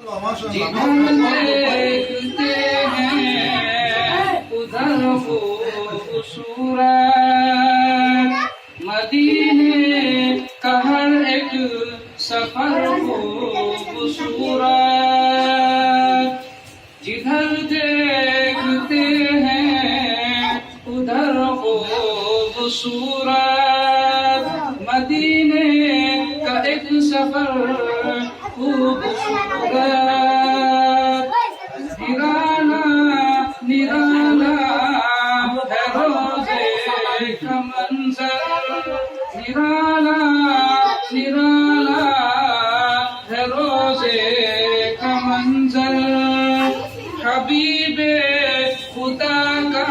जिधर देखते हैं उधर खूबसूरत मदीने का हर एक सफर खूबसूरत। जिधर देखते हैं उधर खूबसूरत मदीने का एक सफर खूबसूरत। निराला निराला है रोज़े का मंजर, निराला निराला है रोज़े का मंजर। हबीबे खुदा का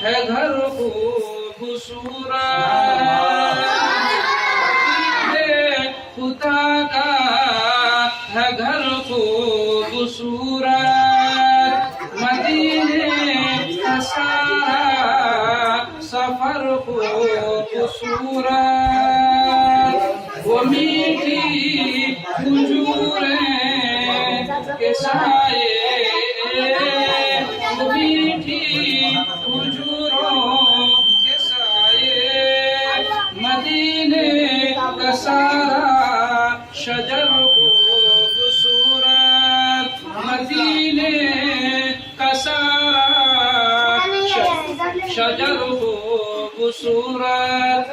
है घर खूबसूरत, हबीबे खुदा का है घर खूबसूरत। मदीने का सारा सफर खूबसूरत। वो मीठी खजूरें के साए, वो मीठी खजूरों के साए। मदीने का सारा शजर खूबसूरत, मदीने का सारा शजर खूबसूरत।